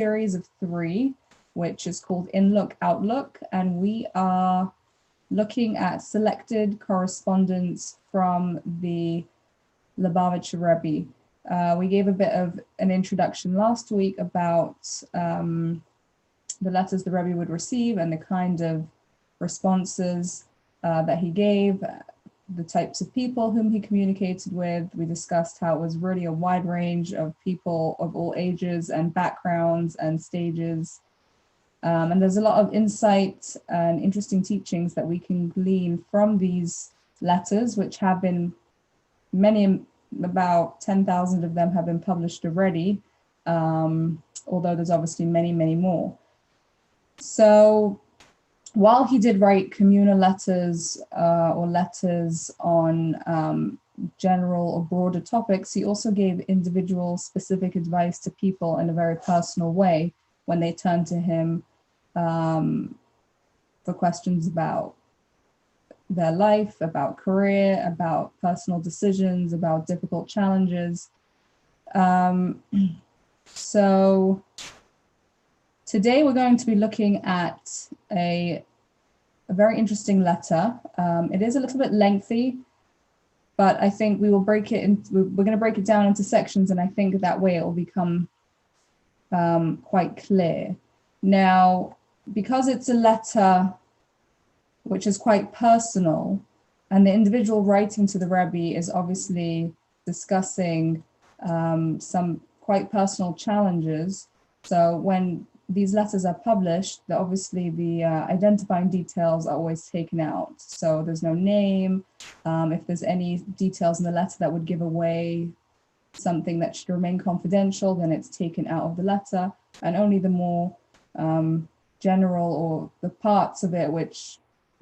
series of 3, which is called Inlook, Outlook, and we are looking at selected correspondence from the Lubavitcher Rebbe. We gave a bit of an introduction last week about the letters the Rebbe would receive and the kind of responses that he gave, the types of people whom he communicated with. We discussed how it was really a wide range of people of all ages and backgrounds and stages. And there's a lot of insight and interesting teachings that we can glean from these letters, which have been many, about 10,000 of them have been published already, although there's obviously many, many more. So while he did write communal letters or letters on general or broader topics, he also gave individual specific advice to people in a very personal way when they turned to him for questions about their life, about career, about personal decisions, about difficult challenges. So today we're going to be looking at a very interesting letter. It is a little bit lengthy, but I think we will break it in. We're going to break it down into sections, and I think that way it will become quite clear. Now, because it's a letter which is quite personal, and the individual writing to the Rebbe is obviously discussing some quite personal challenges. So when these letters are published, obviously the identifying details are always taken out. So there's no name. If there's any details in the letter that would give away something that should remain confidential, then it's taken out of the letter, and only the more general or the parts of it which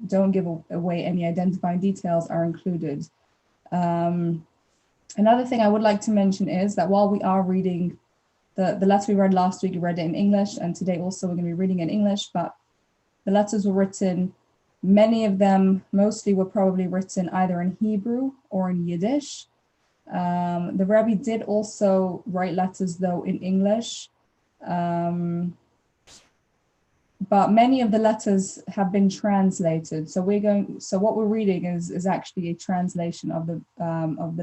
don't give away any identifying details are included. Another thing I would like to mention is that while we are reading the letter we read last week, we read it in English, and today also we're going to be reading in English, but the letters were written, many of them, mostly were probably written either in Hebrew or in Yiddish. The Rebbe did also write letters though in English, but many of the letters have been translated. So what we're reading is actually a translation of the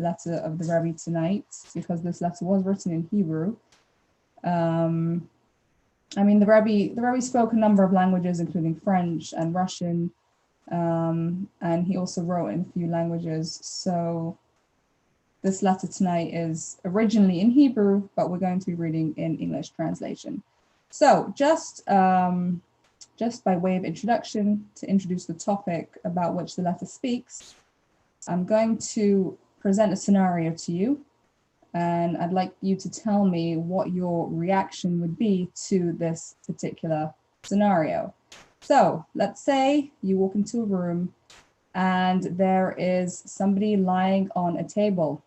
letter of the Rebbe tonight, because this letter was written in Hebrew. I mean, the Rebbe spoke a number of languages, including French and Russian, and he also wrote in a few languages. So this letter tonight is originally in Hebrew, but we're going to be reading in English translation. So just by way of introduction, to introduce the topic about which the letter speaks, I'm going to present a scenario to you, and I'd like you to tell me what your reaction would be to this particular scenario. So let's say you walk into a room and there is somebody lying on a table.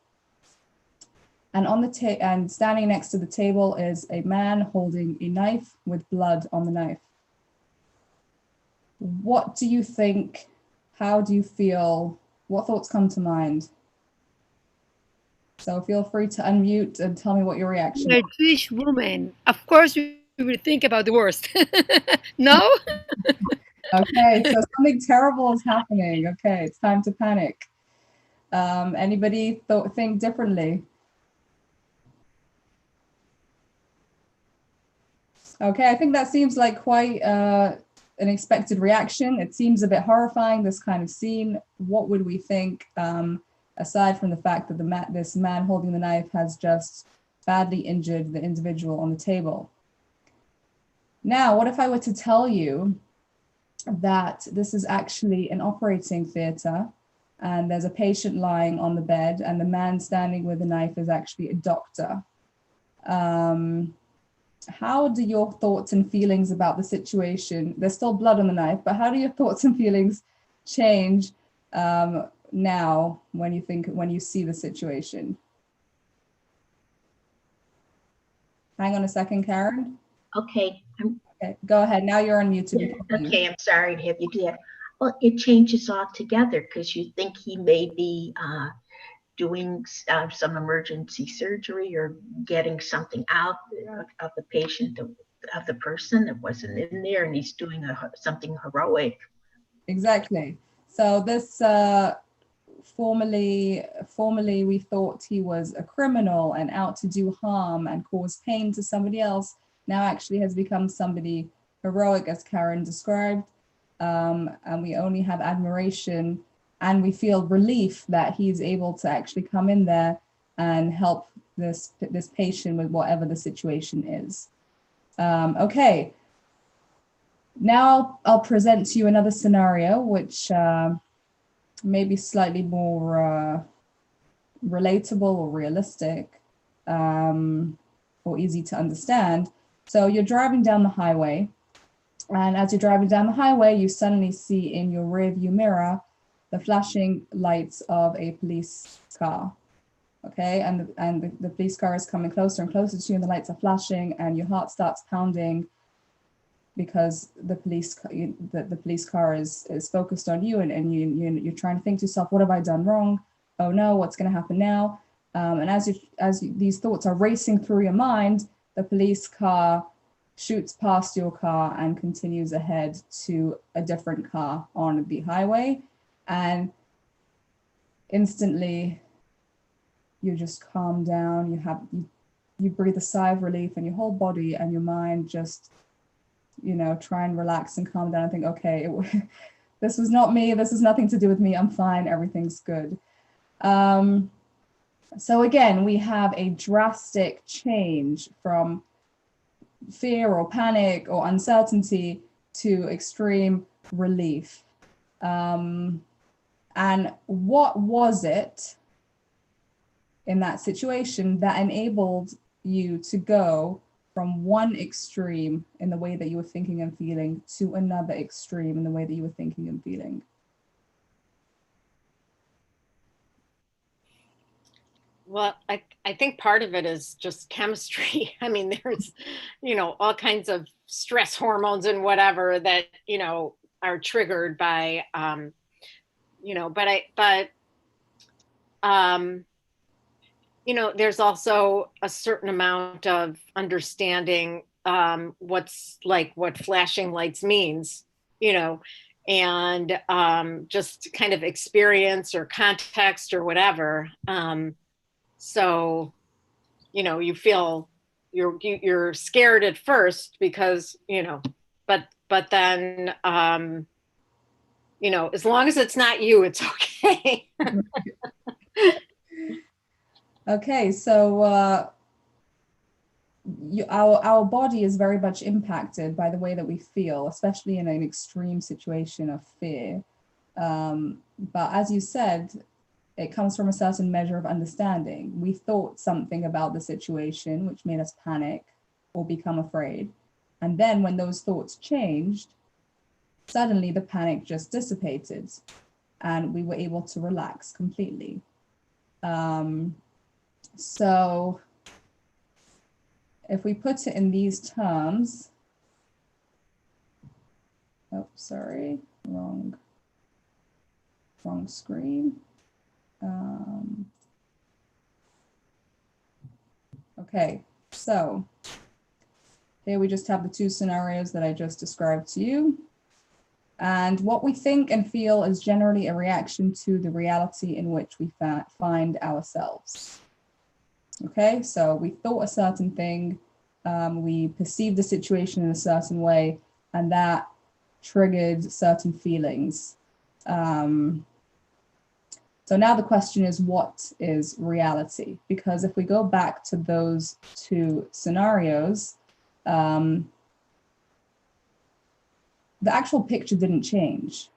And and standing next to the table is a man holding a knife with blood on the knife. What do you think? How do you feel? What thoughts come to mind? So feel free to unmute and tell me what your reaction is. A Jewish woman, of course we will think about the worst. No? Okay, so something terrible is happening. Okay, it's time to panic. Anybody think differently? Okay, I think that seems like quite an expected reaction. It seems a bit horrifying, this kind of scene. What would we think, aside from the fact that this man holding the knife has just badly injured the individual on the table? Now, what if I were to tell you that this is actually an operating theater, and there's a patient lying on the bed, and the man standing with the knife is actually a doctor? How do your thoughts and feelings about the situation, there's still blood on the knife, but how do your thoughts and feelings change now when you see the situation? Hang on a second, Karen. Okay. Okay, go ahead. Now you're on mute. Okay, I'm sorry to have you do that. Well, it changes altogether, because you think he may be doing some emergency surgery or getting something out of the patient of the person that wasn't in there, and he's doing something heroic. Exactly. So this formerly we thought he was a criminal and out to do harm and cause pain to somebody else, now actually has become somebody heroic, as Karen described, and we only have admiration, and we feel relief that he's able to actually come in there and help this patient with whatever the situation is. Okay, now I'll present to you another scenario, which may be slightly more relatable or realistic, or easy to understand. So you're driving down the highway, and as you're driving down the highway, you suddenly see in your rear view mirror the flashing lights of a police car. Okay, and the police car is coming closer and closer to you, and the lights are flashing, and your heart starts pounding because the police car is focused on you, and you're trying to think to yourself, what have I done wrong? Oh no, what's going to happen now? And as these thoughts are racing through your mind, the police car shoots past your car and continues ahead to a different car on the highway, and instantly you just calm down. You breathe a sigh of relief, and your whole body and your mind just, try and relax and calm down and think, okay, this was not me. This has nothing to do with me. I'm fine. Everything's good. So again, we have a drastic change from fear or panic or uncertainty to extreme relief. And what was it in that situation that enabled you to go from one extreme in the way that you were thinking and feeling to another extreme in the way that you were thinking and feeling? Well, I think part of it is just chemistry. I mean, there's, all kinds of stress hormones and whatever that, are triggered by, there's also a certain amount of understanding what flashing lights means, and just kind of experience or context or whatever. So, you feel you're scared at first because, but then, as long as it's not you, it's okay. Okay, so our body is very much impacted by the way that we feel, especially in an extreme situation of fear. But as you said, it comes from a certain measure of understanding. We thought something about the situation, which made us panic or become afraid. And then when those thoughts changed, suddenly the panic just dissipated and we were able to relax completely. So if we put it in these terms, oh, sorry, wrong screen. Okay, so here we just have the two scenarios that I just described to you. And what we think and feel is generally a reaction to the reality in which we find ourselves. Okay, so we thought a certain thing, we perceived the situation in a certain way, and that triggered certain feelings. So now the question is, what is reality? Because if we go back to those two scenarios, the actual picture didn't change.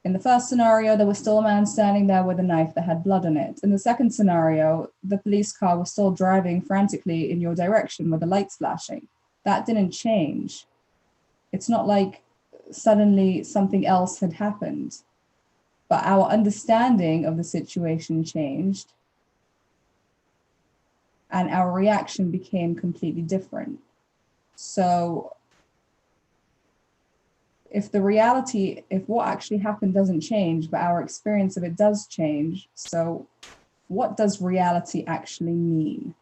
In the first scenario, there was still a man standing there with a knife that had blood on it. In the second scenario, the police car was still driving frantically in your direction with the lights flashing. That didn't change. It's not like suddenly something else had happened, but our understanding of the situation changed and our reaction became completely different. So if what actually happened doesn't change, but our experience of it does change, so what does reality actually mean?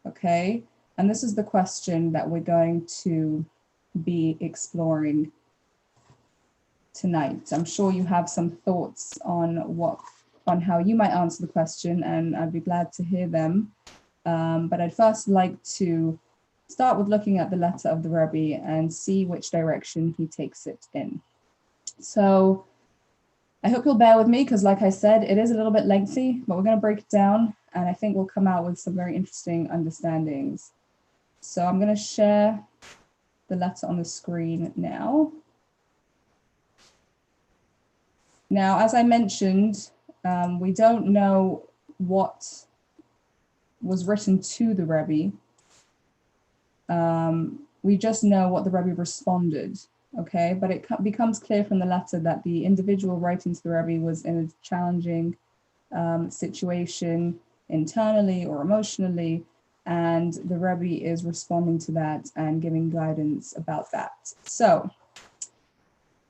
Okay, And this is the question that we're going to be exploring tonight. I'm sure you have some thoughts on how you might answer the question, and I'd be glad to hear them. But I'd first like to start with looking at the letter of the Rebbe and see which direction he takes it in. So I hope you'll bear with me, because like I said, it is a little bit lengthy, but we're going to break it down, and I think we'll come out with some very interesting understandings. So I'm going to share the letter on the screen now. Now, as I mentioned, we don't know what was written to the Rebbe. We just know what the Rebbe responded, okay? But it becomes clear from the letter that the individual writing to the Rebbe was in a challenging situation internally or emotionally, and the Rebbe is responding to that and giving guidance about that. So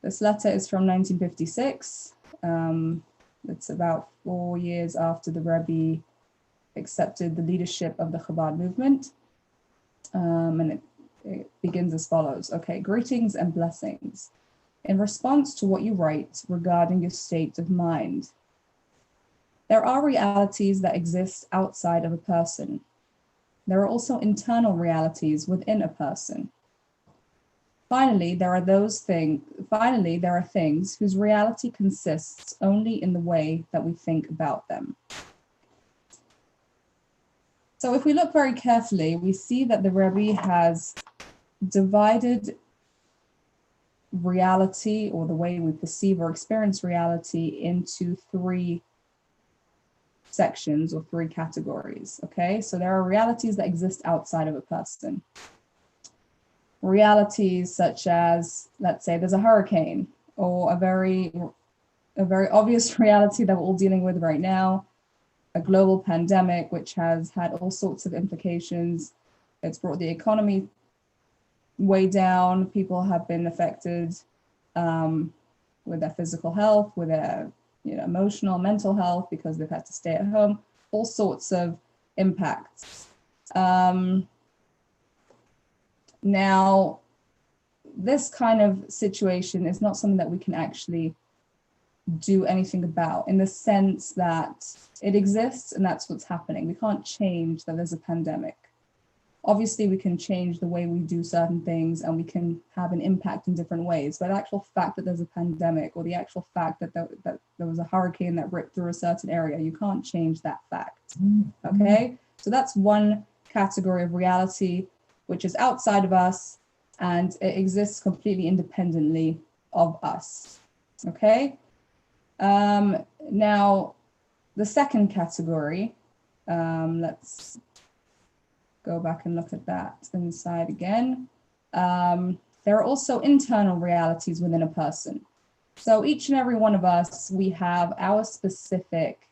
this letter is from 1956. It's about 4 years after the Rebbe accepted the leadership of the Chabad movement. And it begins as follows. Okay, greetings and blessings. In response to what you write regarding your state of mind, there are realities that exist outside of a person. There are also internal realities within a person. Finally, there are things whose reality consists only in the way that we think about them. So if we look very carefully, we see that the Rebbe has divided reality, or the way we perceive or experience reality, into 3 sections or 3 categories, okay? So there are realities that exist outside of a person. Realities such as, let's say there's a hurricane, or a very obvious reality that we're all dealing with right now, a global pandemic, which has had all sorts of implications. It's brought the economy way down. People have been affected with their physical health, with their emotional, mental health, because they've had to stay at home, all sorts of impacts. Now, this kind of situation is not something that we can actually do anything about, in the sense that it exists and that's what's happening. We can't change that there's a pandemic. Obviously, we can change the way we do certain things, and we can have an impact in different ways. But the actual fact that there's a pandemic, or the actual fact that there was a hurricane that ripped through a certain area, you can't change that fact, okay? So that's one category of reality, which is outside of us, and it exists completely independently of us, okay? Now, the second category, let's go back and look at that inside again. There are also internal realities within a person. So each and every one of us, we have our specific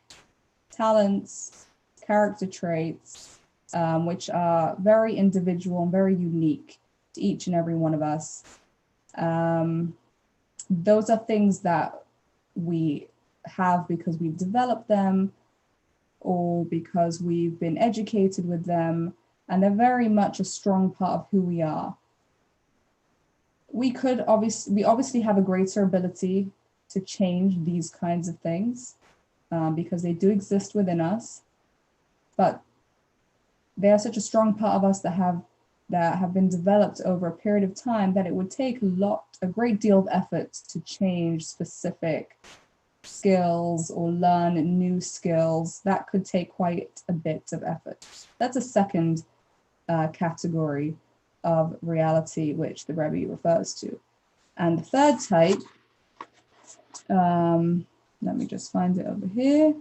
talents, character traits, which are very individual and very unique to each and every one of us. Those are things that we have because we've developed them, or because we've been educated with them, and they're very much a strong part of who we are. We obviously have a greater ability to change these kinds of things because they do exist within us, but they are such a strong part of us that have been developed over a period of time that it would take a great deal of effort to change specific skills or learn new skills. That could take quite a bit of effort. That's a second category of reality which the Rebbe refers to. And the third type, let me just find it over here.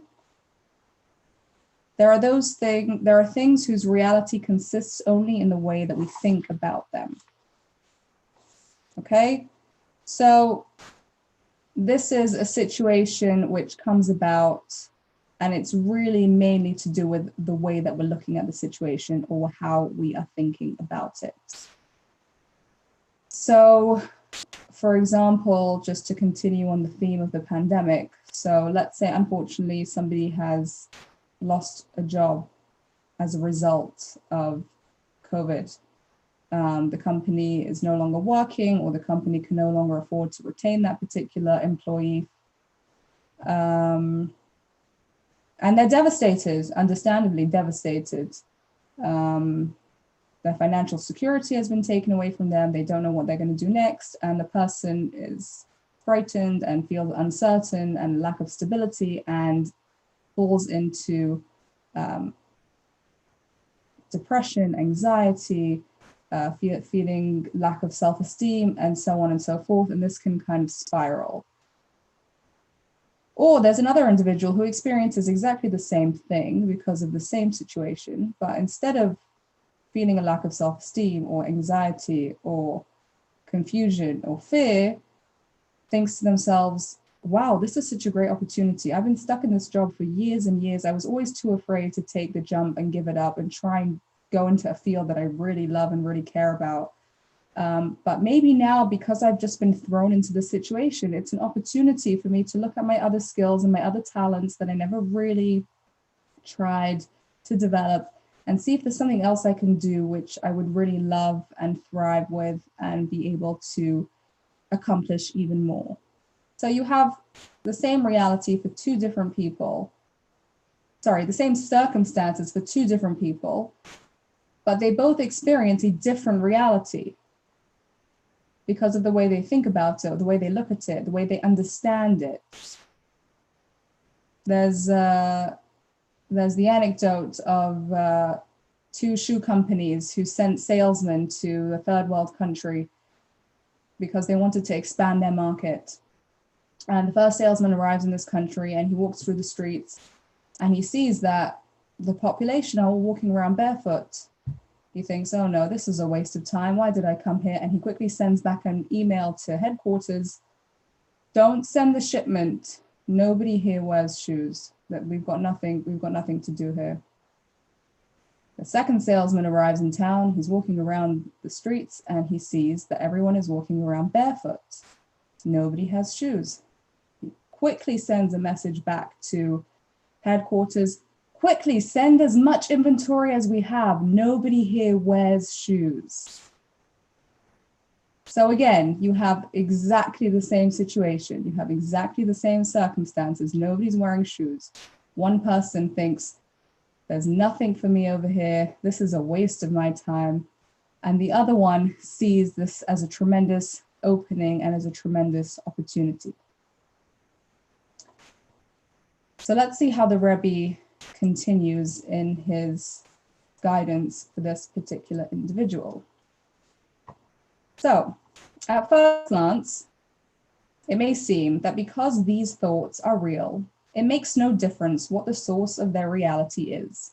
There are things whose reality consists only in the way that we think about them. Okay, so this is a situation which comes about, and it's really mainly to do with the way that we're looking at the situation, or how we are thinking about it. So, for example, just to continue on the theme of the pandemic, so let's say unfortunately somebody has lost a job as a result of COVID. The company is no longer working, or the company can no longer afford to retain that particular employee. And they're devastated, understandably devastated. Their financial security has been taken away from them. They don't know what they're going to do next. And the person is frightened and feels uncertain and lack of stability and falls into depression, anxiety, feeling lack of self-esteem, and so on and so forth. And this can kind of spiral. Or there's another individual who experiences exactly the same thing because of the same situation, but instead of feeling a lack of self-esteem or anxiety or confusion or fear, thinks to themselves, wow, this is such a great opportunity. I've been stuck in this job for years and years. I was always too afraid to take the jump and give it up and try and go into a field that I really love and really care about. But maybe now, because I've just been thrown into this situation, it's an opportunity for me to look at my other skills and my other talents that I never really tried to develop and see if there's something else I can do which I would really love and thrive with and be able to accomplish even more. So you have the same reality for two different people. Sorry, the same circumstances for two different people, but they both experience a different reality because of the way they think about it, or the way they look at it, the way they understand it. There's the anecdote of two shoe companies who sent salesmen to a third world country because they wanted to expand their market. And the first salesman arrives in this country and he walks through the streets and he sees that the population are all walking around barefoot. He thinks, oh no, this is a waste of time. Why did I come here? And he quickly sends back an email to headquarters. Don't send the shipment. Nobody here wears shoes. That we've got nothing to do here. The second salesman arrives in town. He's walking around the streets and he sees that everyone is walking around barefoot. Nobody has shoes. He quickly sends a message back to headquarters. Quickly send as much inventory as we have. Nobody here wears shoes. So again, you have exactly the same situation. You have exactly the same circumstances. Nobody's wearing shoes. One person thinks, there's nothing for me over here. This is a waste of my time. And the other one sees this as a tremendous opening and as a tremendous opportunity. So let's see how the Rebbe continues in his guidance for this particular individual. So, at first glance, it may seem that because these thoughts are real, it makes no difference what the source of their reality is.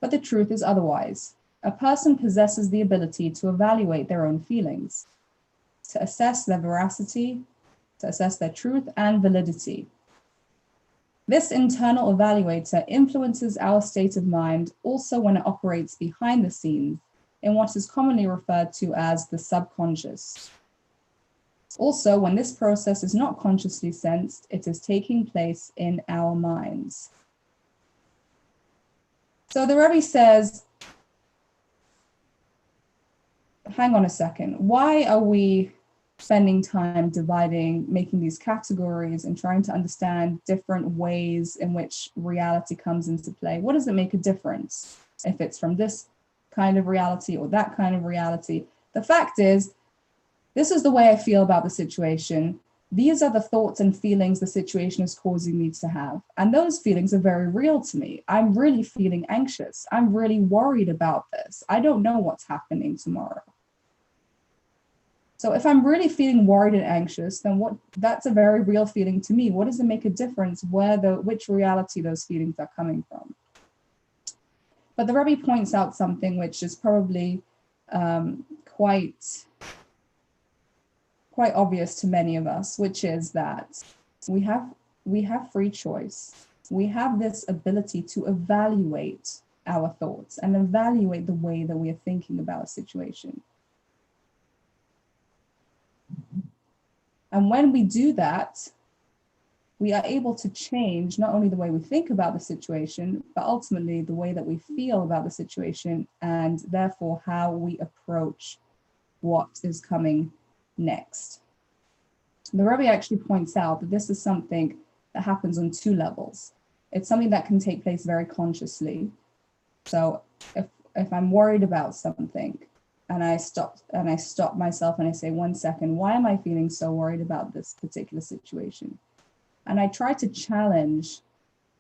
But the truth is otherwise. A person possesses the ability to evaluate their own feelings, to assess their veracity, to assess their truth and validity. This internal evaluator influences our state of mind also when it operates behind the scenes in what is commonly referred to as the subconscious. Also, when this process is not consciously sensed, it is taking place in our minds. So the Rebbe says, hang on a second, why are we spending time making these categories and trying to understand different ways in which reality comes into play? What does it make a difference if it's from this kind of reality or that kind of reality? The fact is, this is the way I feel about the situation. These are the thoughts and feelings the situation is causing me to have. And those feelings are very real to me. I'm really feeling anxious. I'm really worried about this. I don't know what's happening tomorrow. So if I'm really feeling worried and anxious, then that's a very real feeling to me. What does it make a difference which reality those feelings are coming from? But the Rebbe points out something which is probably quite obvious to many of us, which is that we have free choice. We have this ability to evaluate our thoughts and evaluate the way that we are thinking about a situation. And when we do that, we are able to change not only the way we think about the situation, but ultimately the way that we feel about the situation, and therefore how we approach what is coming next. The Rebbe actually points out that this is something that happens on two levels. It's something that can take place very consciously. So if I'm worried about something and I stop myself and I say, 1 second, why am I feeling so worried about this particular situation? And I try to challenge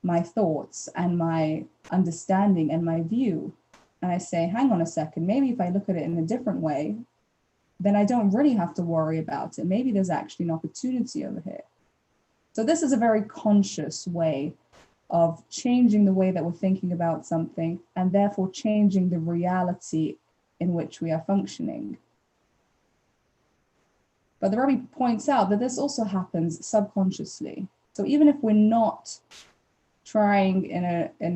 my thoughts and my understanding and my view. And I say, hang on a second, maybe if I look at it in a different way, then I don't really have to worry about it. Maybe there's actually an opportunity over here. So this is a very conscious way of changing the way that we're thinking about something, and therefore changing the reality in which we are functioning. But the Rebbe points out that this also happens subconsciously. So even if we're not trying in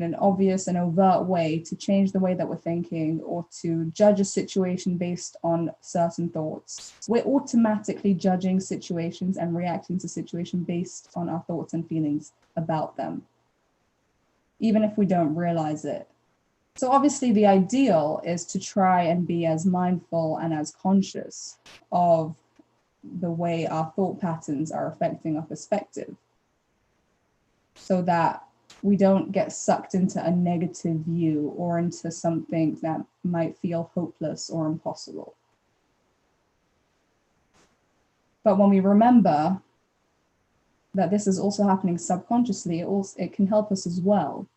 an obvious and overt way to change the way that we're thinking or to judge a situation based on certain thoughts, we're automatically judging situations and reacting to situations based on our thoughts and feelings about them, even if we don't realize it. So obviously the ideal is to try and be as mindful and as conscious of the way our thought patterns are affecting our perspective, so that we don't get sucked into a negative view or into something that might feel hopeless or impossible. But when we remember that this is also happening subconsciously, it can help us as well.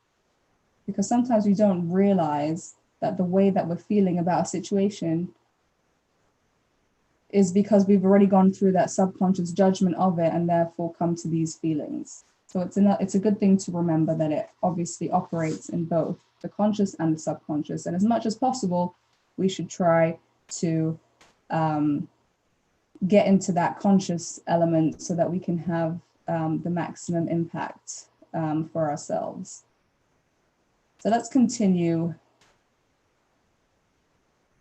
Because sometimes we don't realize that the way that we're feeling about a situation is because we've already gone through that subconscious judgment of it and therefore come to these feelings. So it's a good thing to remember that it obviously operates in both the conscious and the subconscious. And as much as possible, we should try to get into that conscious element so that we can have the maximum impact for ourselves. So let's continue.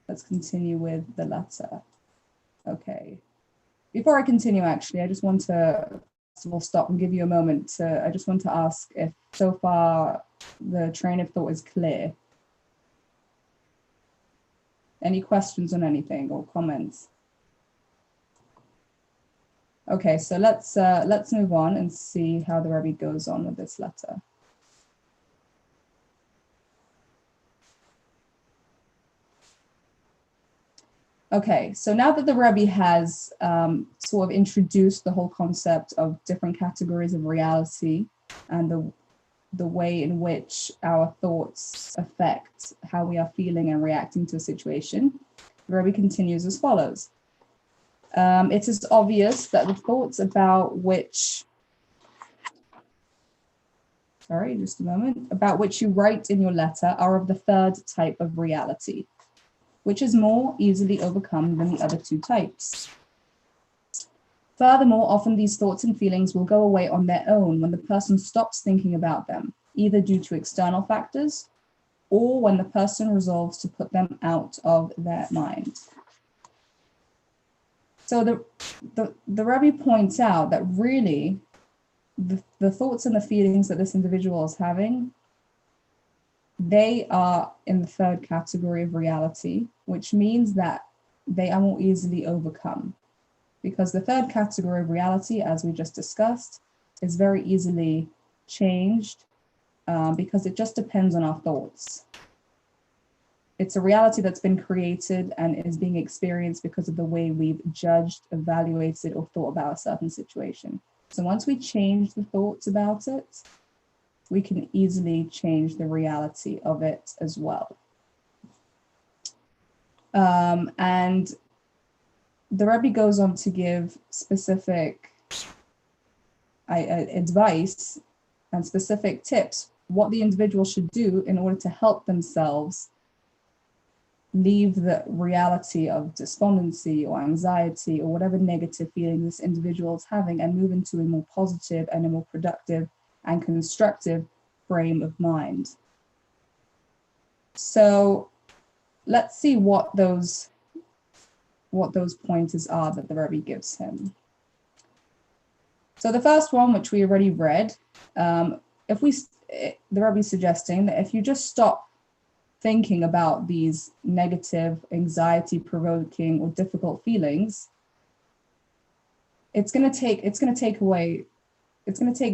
Let's continue with the letter. Okay. Before I continue, actually, I just want to we'll stop and give you a moment I just want to ask if so far the train of thought is clear. Any questions on anything or comments? Okay, so let's move on and see how the Rebbe goes on with this letter. Okay, so now that the Rebbe has sort of introduced the whole concept of different categories of reality and the way in which our thoughts affect how we are feeling and reacting to a situation, the Rebbe continues as follows. It is obvious that the thoughts about which, about which you write in your letter are of the third type of reality, which is more easily overcome than the other two types. Furthermore, often these thoughts and feelings will go away on their own when the person stops thinking about them, either due to external factors or when the person resolves to put them out of their mind. So the Rebbe points out that really the thoughts and the feelings that this individual is having, they are in the third category of reality, which means that they are more easily overcome. Because the third category of reality, as we just discussed, is very easily changed because it just depends on our thoughts. It's a reality that's been created and is being experienced because of the way we've judged, evaluated, or thought about a certain situation. So once we change the thoughts about it, we can easily change the reality of it as well. And the Rebbe goes on to give specific advice and specific tips, what the individual should do in order to help themselves leave the reality of despondency or anxiety or whatever negative feeling this individual is having and move into a more positive and a more productive and constructive frame of mind. So let's see what those pointers are that the Rebbe gives him. So the first one, which we already read, the Rebbe is suggesting that if you just stop thinking about these negative, anxiety-provoking or difficult feelings, it's going to take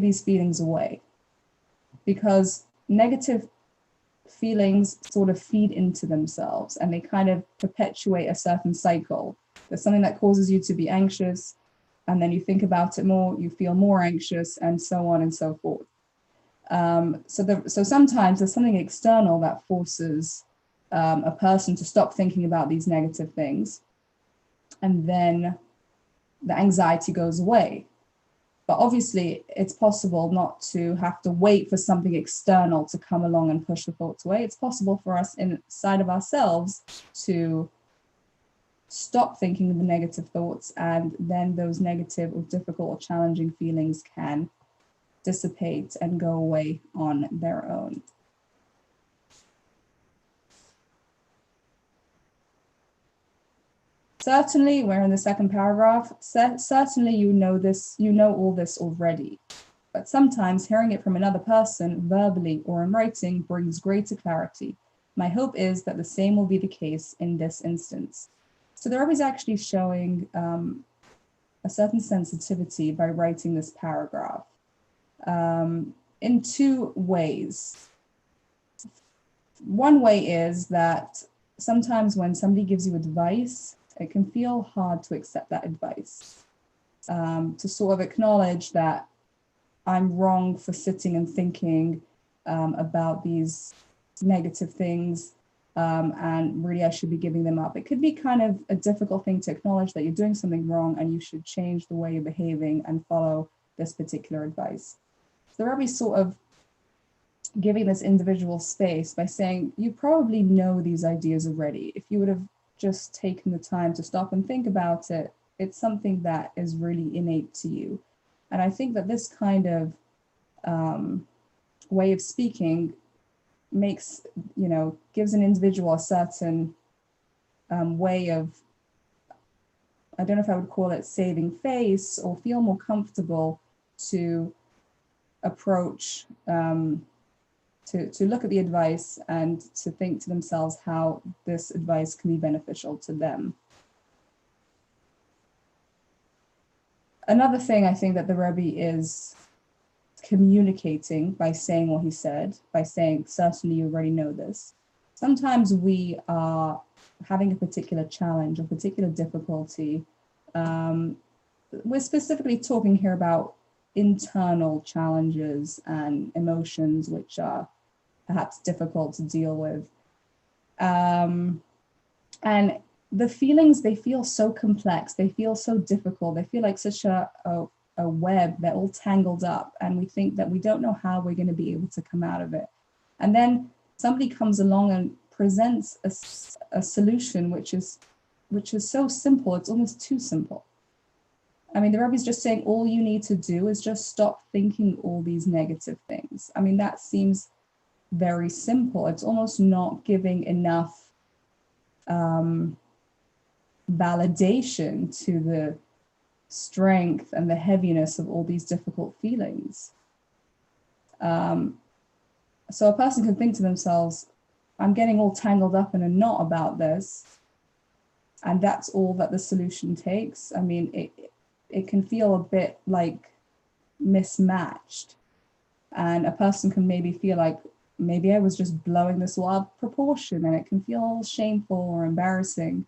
these feelings away, because negative feelings sort of feed into themselves and they kind of perpetuate a certain cycle. There's something that causes you to be anxious, and then you think about it more, you feel more anxious, and so on and so forth. So sometimes there's something external that forces a person to stop thinking about these negative things, and then the anxiety goes away. But obviously, it's possible not to have to wait for something external to come along and push the thoughts away. It's possible for us inside of ourselves to stop thinking of the negative thoughts, and then those negative or difficult or challenging feelings can dissipate and go away on their own. Certainly, we're in the second paragraph. Certainly, you know all this already. But sometimes hearing it from another person, verbally or in writing, brings greater clarity. My hope is that the same will be the case in this instance. So the Rebbe is actually showing a certain sensitivity by writing this paragraph in two ways. One way is that sometimes when somebody gives you advice, it can feel hard to accept that advice, to sort of acknowledge that I'm wrong for sitting and thinking about these negative things, and really I should be giving them up. It could be kind of a difficult thing to acknowledge that you're doing something wrong and you should change the way you're behaving and follow this particular advice. So the Rebbe is sort of giving this individual space by saying, you probably know these ideas already. If you would have just taken the time to stop and think about it, it's something that is really innate to you. And I think that this kind of way of speaking makes, gives an individual a certain way of, I don't know if I would call it saving face, or feel more comfortable to approach, to look at the advice and to think to themselves how this advice can be beneficial to them. Another thing I think that the Rebbe is communicating by saying what he said, by saying, certainly you already know this. Sometimes we are having a particular challenge or particular difficulty. We're specifically talking here about internal challenges and emotions which are perhaps difficult to deal with. And the feelings, they feel so complex, they feel so difficult, they feel like such a web, they're all tangled up, and we think that we don't know how we're going to be able to come out of it. And then somebody comes along and presents a solution which is so simple, it's almost too simple. I mean, the Rebbe is just saying all you need to do is just stop thinking all these negative things. I mean, that seems very simple. It's almost not giving enough validation to the strength and the heaviness of all these difficult feelings. So a person can think to themselves, I'm getting all tangled up in a knot about this, and that's all that the solution takes. I mean, it can feel a bit like mismatched, and a person can maybe feel like, maybe I was just blowing this all out of proportion, and it can feel shameful or embarrassing.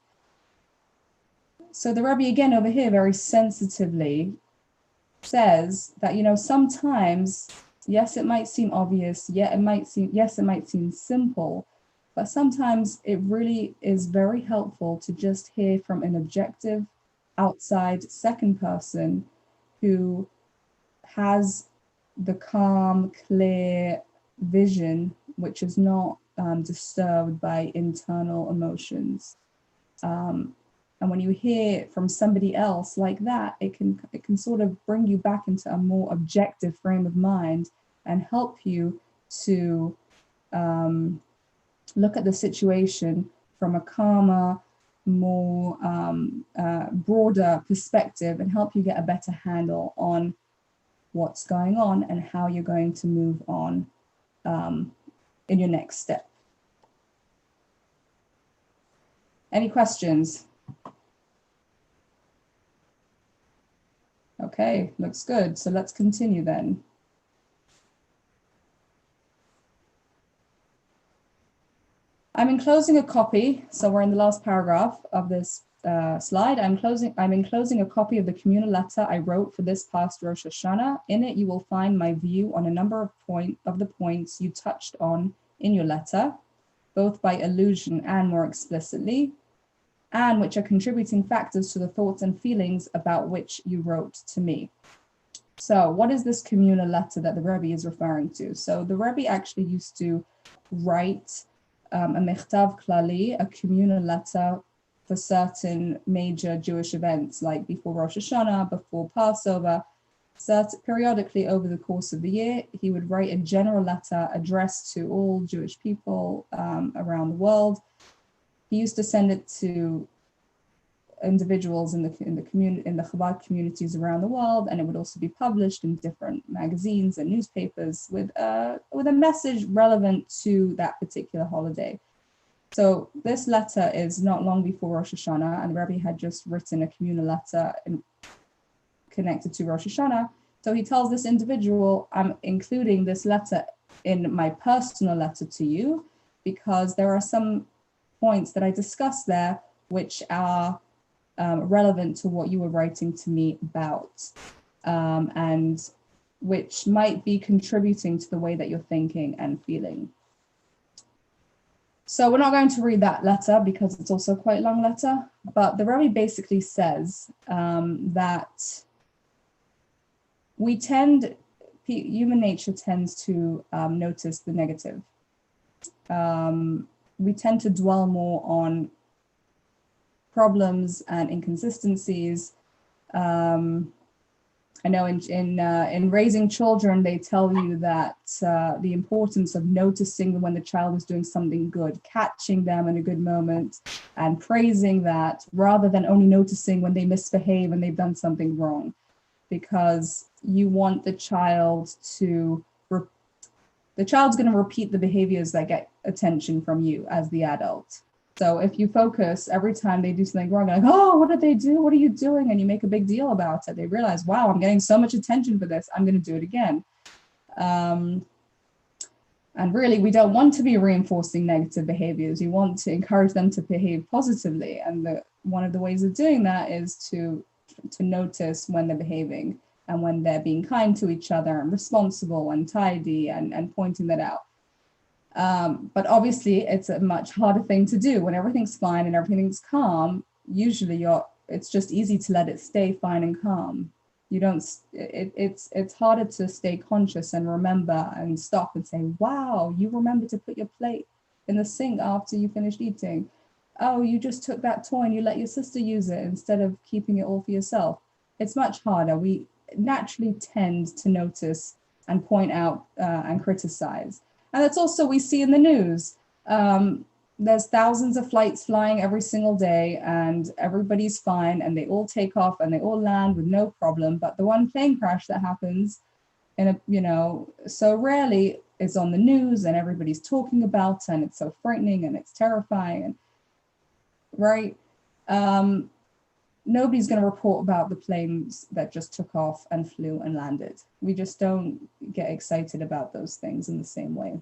So the Rebbe again over here very sensitively says that, sometimes, yes, it might seem obvious, yes, it might seem simple, but sometimes it really is very helpful to just hear from an objective, outside second person who has the calm, clear vision, which is not disturbed by internal emotions. And when you hear from somebody else like that, it can sort of bring you back into a more objective frame of mind and help you to look at the situation from a calmer, more broader perspective, and help you get a better handle on what's going on and how you're going to move on in your next step. Any questions? Okay, looks good. So let's continue then. I'm enclosing a copy. So we're in the last paragraph of this slide. I'm enclosing a copy of the communal letter I wrote for this past Rosh Hashanah. In it, you will find my view on a number of the points you touched on in your letter, both by allusion and more explicitly, and which are contributing factors to the thoughts and feelings about which you wrote to me. So what is this communal letter that the Rebbe is referring to? So the Rebbe actually used to write a mechtav klali, a communal letter for certain major Jewish events, like before Rosh Hashanah, before Passover. Periodically over the course of the year, he would write a general letter addressed to all Jewish people around the world. He used to send it to individuals in the Chabad communities around the world, and it would also be published in different magazines and newspapers with a message relevant to that particular holiday. So this letter is not long before Rosh Hashanah, and the Rebbe had just written a communal letter connected to Rosh Hashanah. So he tells this individual, I'm including this letter in my personal letter to you, because there are some points that I discussed there which are relevant to what you were writing to me about, and which might be contributing to the way that you're thinking and feeling. So we're not going to read that letter because it's also quite a long letter, but the Rebbe basically says that human nature tends to notice the negative. We tend to dwell more on problems and inconsistencies. I know in raising children, they tell you that the importance of noticing when the child is doing something good, catching them in a good moment and praising that, rather than only noticing when they misbehave and they've done something wrong, because you want the child's going to repeat the behaviors that get attention from you as the adult. So if you focus every time they do something wrong, like, oh, what did they do? What are you doing? And you make a big deal about it. They realize, wow, I'm getting so much attention for this. I'm going to do it again. And really, we don't want to be reinforcing negative behaviors. You want to encourage them to behave positively. And one of the ways of doing that is to notice when they're behaving and when they're being kind to each other and responsible and tidy and pointing that out. But obviously, it's a much harder thing to do when everything's fine and everything's calm. Usually, it's just easy to let it stay fine and calm. It's harder to stay conscious and remember and stop and say, wow, you remember to put your plate in the sink after you finished eating. Oh, you just took that toy and you let your sister use it instead of keeping it all for yourself. It's much harder. We naturally tend to notice and point out and criticize. And that's also we see in the news. There's thousands of flights flying every single day and everybody's fine and they all take off and they all land with no problem. But the one plane crash that happens so rarely is on the news and everybody's talking about it, and it's so frightening and it's terrifying. And right? Nobody's going to report about the planes that just took off and flew and landed. We just don't get excited about those things in the same way.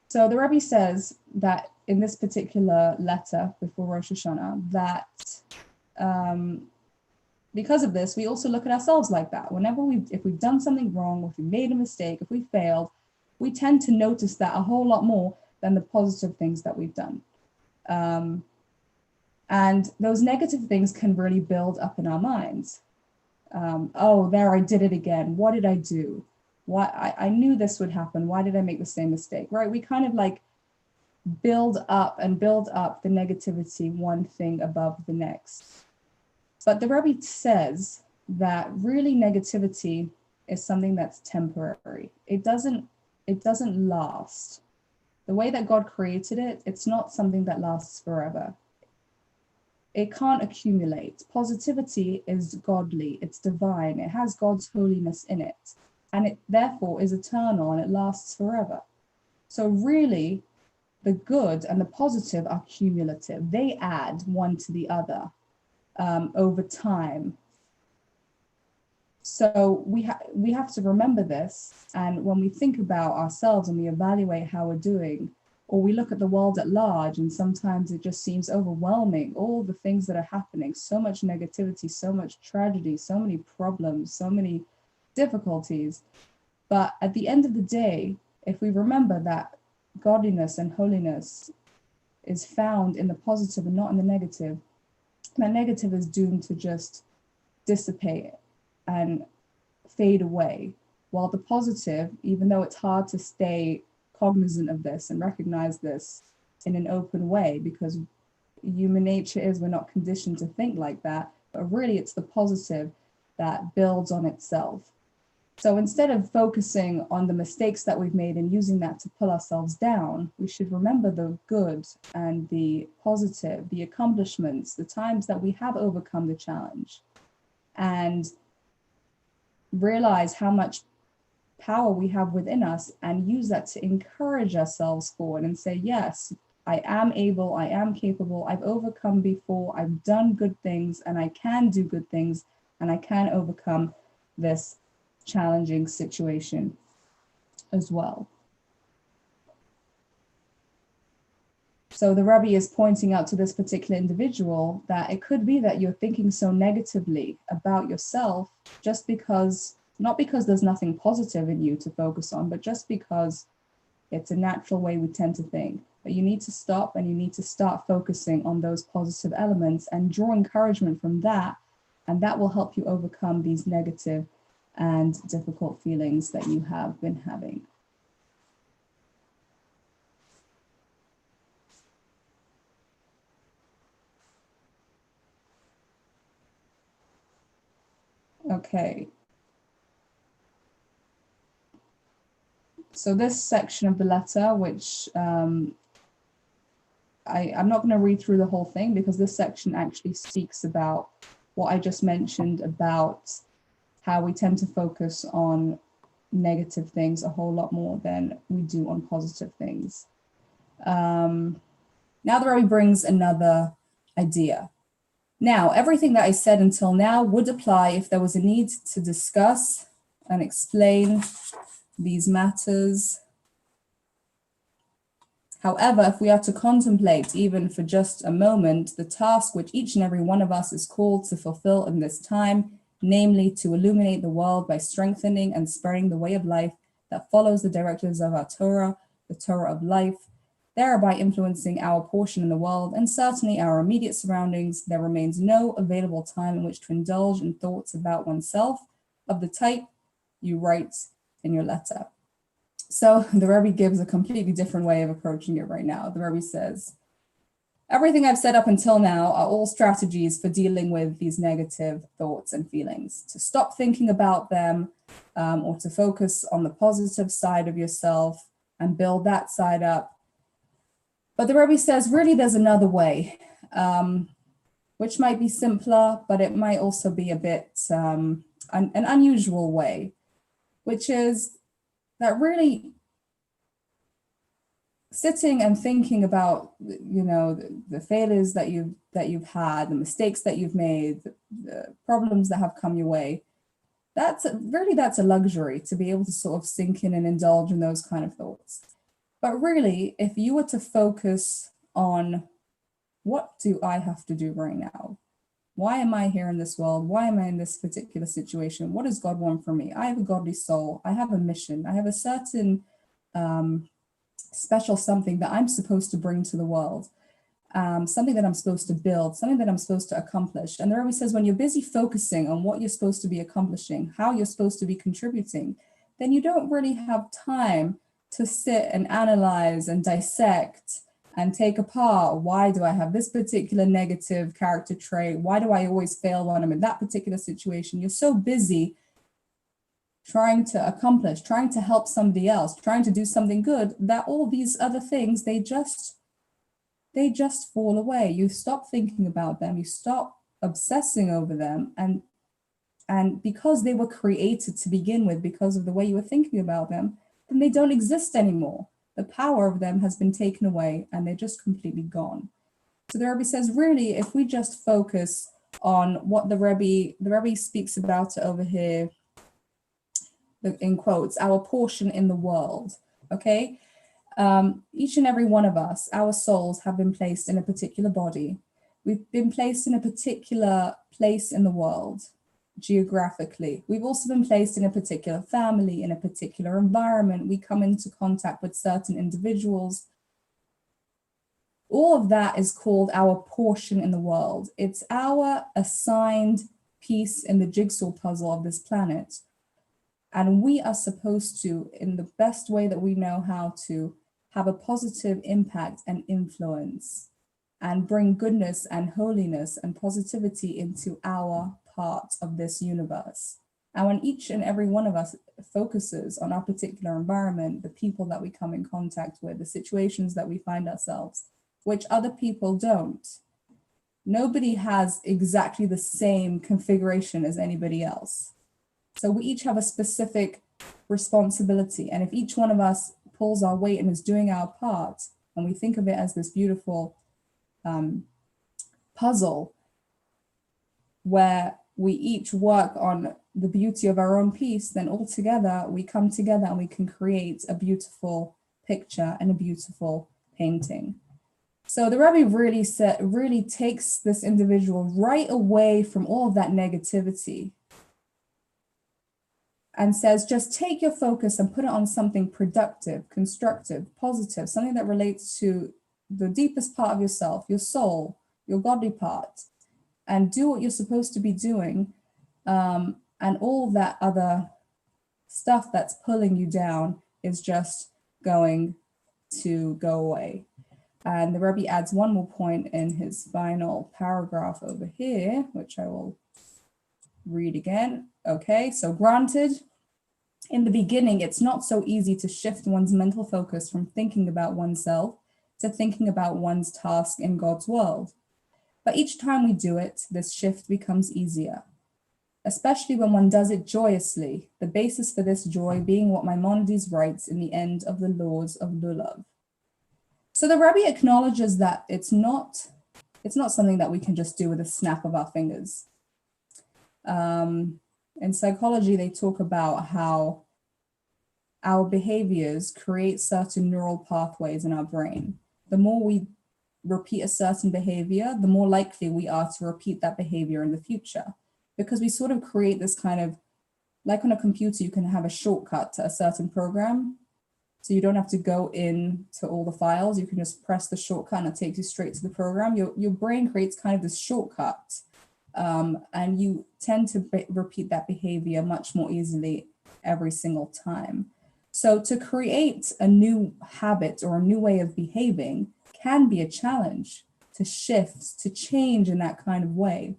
So the Rebbe says that in this particular letter before Rosh Hashanah, that because of this, we also look at ourselves like that. If we've done something wrong, or if we made a mistake, if we failed, we tend to notice that a whole lot more than the positive things that we've done. And those negative things can really build up in our minds. Oh, there, I did it again. What did I do? I knew this would happen. Why did I make the same mistake? Right? We kind of like build up the negativity one thing above the next. But the Rebbe says that really negativity is something that's temporary. It doesn't last. The way that God created it, it's not something that lasts forever. it can't accumulate. Positivity is godly, it's divine, it has God's holiness in it, and it therefore is eternal and it lasts forever. So really, the good and the positive are cumulative. They add one to the other over time. So we have to remember this, and when we think about ourselves and we evaluate how we're doing, or we look at the world at large, and sometimes it just seems overwhelming, all the things that are happening, so much negativity, so much tragedy, so many problems, so many difficulties. But at the end of the day, if we remember that godliness and holiness is found in the positive and not in the negative, that negative is doomed to just dissipate and fade away, while the positive, even though it's hard to stay cognizant of this and recognize this in an open way, because human nature is we're not conditioned to think like that, but really it's the positive that builds on itself. So instead of focusing on the mistakes that we've made and using that to pull ourselves down, we should remember the good and the positive, the accomplishments, the times that we have overcome the challenge, and realize how much power we have within us, and use that to encourage ourselves forward and say, yes, I am able, I am capable, I've overcome before, I've done good things, and I can do good things, and I can overcome this challenging situation as well. So the Rebbe is pointing out to this particular individual that it could be that you're thinking so negatively about yourself just because, not because there's nothing positive in you to focus on, but just because it's a natural way we tend to think. But you need to stop, and you need to start focusing on those positive elements and draw encouragement from that. And that will help you overcome these negative and difficult feelings that you have been having. Okay. So this section of the letter, which I'm not going to read through the whole thing, because this section actually speaks about what I just mentioned about how we tend to focus on negative things a whole lot more than we do on positive things. Now the Rebbe brings another idea. Now, everything that I said until now would apply if there was a need to discuss and explain these matters. However, if we are to contemplate, even for just a moment, the task which each and every one of us is called to fulfill in this time, namely to illuminate the world by strengthening and spreading the way of life that follows the directives of our Torah, the Torah of life, thereby influencing our portion in the world and certainly our immediate surroundings, there remains no available time in which to indulge in thoughts about oneself of the type you write in your letter. So the Rebbe gives a completely different way of approaching it right now. The Rebbe says, everything I've said up until now are all strategies for dealing with these negative thoughts and feelings, to stop thinking about them, or to focus on the positive side of yourself and build that side up. But the Rebbe says, really, there's another way, which might be simpler, but it might also be a bit an unusual way, which is that really sitting and thinking about, the failures that you've had, the mistakes that you've made, the problems that have come your way. That's a luxury, to be able to sort of sink in and indulge in those kind of thoughts. But really, if you were to focus on, what do I have to do right now? Why am I here in this world? Why am I in this particular situation? What does God want from me? I have a godly soul. I have a mission. I have a certain special something that I'm supposed to bring to the world, something that I'm supposed to build, something that I'm supposed to accomplish. And the Rebbe says, when you're busy focusing on what you're supposed to be accomplishing, how you're supposed to be contributing, then you don't really have time to sit and analyze and dissect and take apart, why do I have this particular negative character trait? Why do I always fail when I'm in that particular situation? You're so busy trying to accomplish, trying to help somebody else, trying to do something good, that all these other things, they just they just fall away. You stop thinking about them, you stop obsessing over them, and because they were created to begin with, because of the way you were thinking about them, then they don't exist anymore. The power of them has been taken away and they're just completely gone. So the Rebbe says, really, if we just focus on what the Rebbe speaks about over here, in quotes, our portion in the world, okay? Each and every one of us, our souls have been placed in a particular body. We've been placed in a particular place in the world, geographically. We've also been placed in a particular family, in a particular environment. We come into contact with certain individuals. All of that is called our portion in the world. It's our assigned piece in the jigsaw puzzle of this planet. And we are supposed to, in the best way that we know how to, have a positive impact and influence and bring goodness and holiness and positivity into our part of this universe. And when each and every one of us focuses on our particular environment, the people that we come in contact with, the situations that we find ourselves, which other people don't. Nobody has exactly the same configuration as anybody else. So we each have a specific responsibility. And if each one of us pulls our weight and is doing our part, and we think of it as this beautiful puzzle where we each work on the beauty of our own piece, then all together we come together and we can create a beautiful picture and a beautiful painting. So the Rebbe really takes this individual right away from all of that negativity and says, just take your focus and put it on something productive, constructive, positive, something that relates to the deepest part of yourself, your soul, your godly part, and do what you're supposed to be doing. And all that other stuff that's pulling you down is just going to go away. And the Rebbe adds one more point in his final paragraph over here, which I will read again. Okay, so granted, in the beginning, it's not so easy to shift one's mental focus from thinking about oneself to thinking about one's task in God's world. But each time we do it, this shift becomes easier, especially when one does it joyously, the basis for this joy being what Maimonides writes in the end of the Laws of Lulav. So the Rebbe acknowledges that it's not something that we can just do with a snap of our fingers. In psychology, they talk about how our behaviors create certain neural pathways in our brain. The more we repeat a certain behavior, the more likely we are to repeat that behavior in the future, because we sort of create this kind of, like on a computer, you can have a shortcut to a certain program. So you don't have to go in to all the files. You can just press the shortcut and it takes you straight to the program. Your brain creates kind of this shortcut, and you tend to repeat that behavior much more easily every single time. So to create a new habit or a new way of behaving can be a challenge, to shift, to change in that kind of way.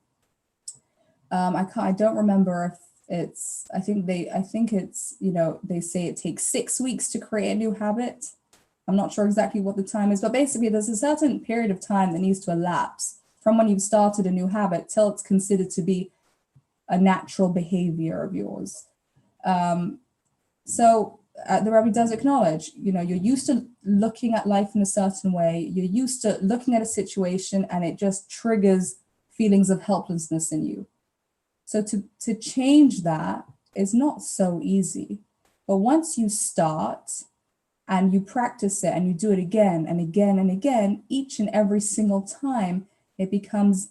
I don't remember if I think it's, they say it takes 6 weeks to create a new habit. I'm not sure exactly what the time is, but basically there's a certain period of time that needs to elapse from when you've started a new habit till it's considered to be a natural behavior of yours. So the Rebbe does acknowledge, you're used to looking at life in a certain way. You're used to looking at a situation and it just triggers feelings of helplessness in you. So to change that is not so easy. But once you start and you practice it and you do it again and again and again, each and every single time, it becomes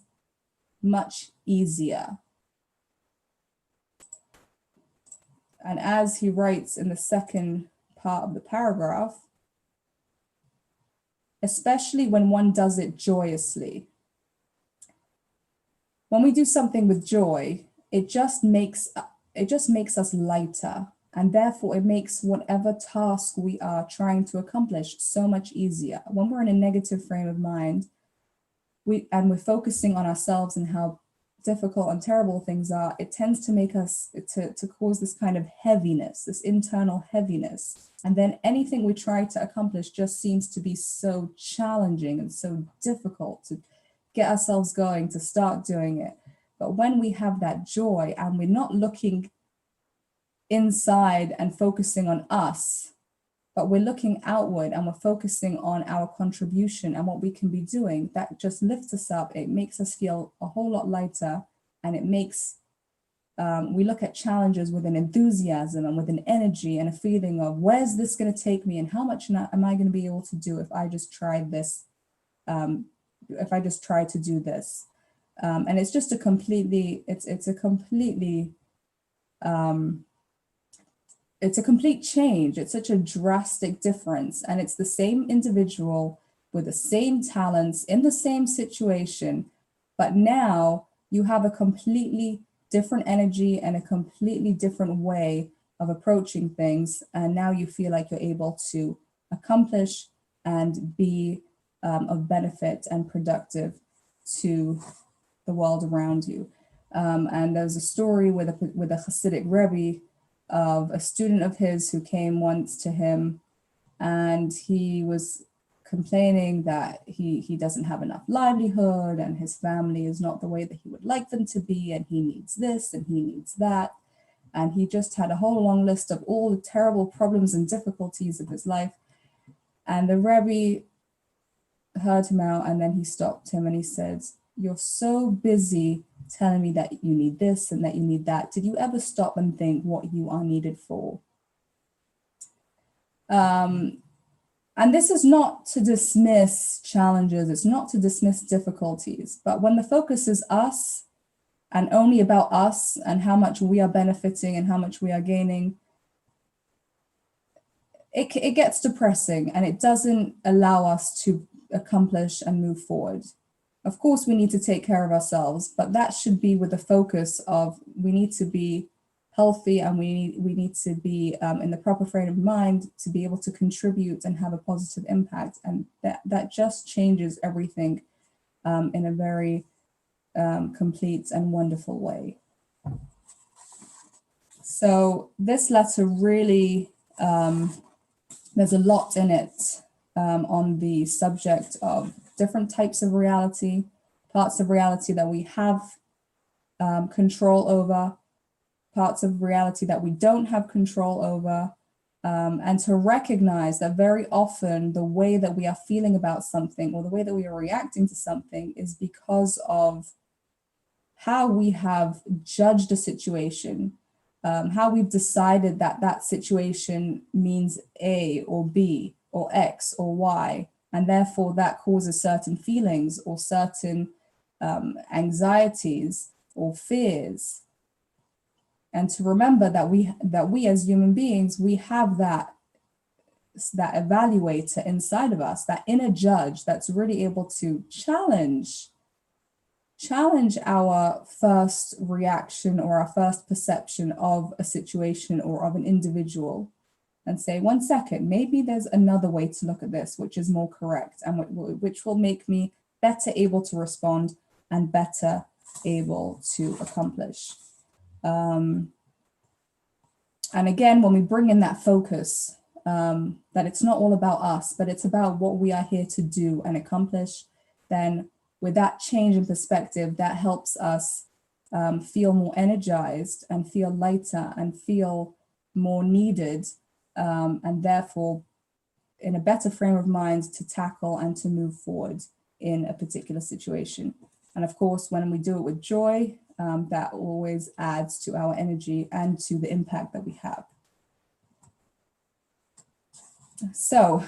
much easier. And as he writes in the second part of the paragraph, especially when one does it joyously. When we do something with joy, it just makes us lighter, and therefore it makes whatever task we are trying to accomplish so much easier. When we're in a negative frame of mind, we're focusing on ourselves and how difficult and terrible things are, it tends to make us, to cause this kind of heaviness, this internal heaviness. And then anything we try to accomplish just seems to be so challenging and so difficult to get ourselves going, to start doing it. But when we have that joy and we're not looking inside and focusing on us, but we're looking outward and we're focusing on our contribution and what we can be doing, that just lifts us up. It makes us feel a whole lot lighter, and it makes, we look at challenges with an enthusiasm and with an energy and a feeling of, where's this going to take me and how much am I going to be able to do if I just try this, if I just try to do this. And it's just a completely, it's a complete change. It's such a drastic difference. And it's the same individual with the same talents in the same situation. But now you have a completely different energy and a completely different way of approaching things. And now you feel like you're able to accomplish and be of benefit and productive to the world around you. And there's a story with a Hasidic Rebbe of a student of his who came once to him, and he was complaining that he doesn't have enough livelihood and his family is not the way that he would like them to be, and he needs this and he needs that. And he just had a whole long list of all the terrible problems and difficulties of his life. And the Rebbe heard him out, and then he stopped him and he said, "You're so busy telling me that you need this and that you need that. Did you ever stop and think what you are needed for?" And this is not to dismiss challenges, it's not to dismiss difficulties, but when the focus is us and only about us and how much we are benefiting and how much we are gaining, it gets depressing and it doesn't allow us to accomplish and move forward. Of course, we need to take care of ourselves, but that should be with the focus of we need to be healthy and we need to be in the proper frame of mind to be able to contribute and have a positive impact. And that just changes everything in a very complete and wonderful way. So this letter really, there's a lot in it on the subject of different types of reality, parts of reality that we have control over, parts of reality that we don't have control over, and to recognize that very often the way that we are feeling about something or the way that we are reacting to something is because of how we have judged a situation, how we've decided that that situation means A or B or X or Y, and therefore that causes certain feelings or certain anxieties or fears. And to remember that we as human beings, we have that evaluator inside of us, that inner judge that's really able to challenge our first reaction or our first perception of a situation or of an individual, and say, 1 second, maybe there's another way to look at this, which is more correct and which will make me better able to respond and better able to accomplish. And again, when we bring in that focus, that it's not all about us, but it's about what we are here to do and accomplish, then with that change in perspective, that helps us feel more energized and feel lighter and feel more needed, and therefore in a better frame of mind to tackle and to move forward in a particular situation. And of course, when we do it with joy, that always adds to our energy and to the impact that we have. So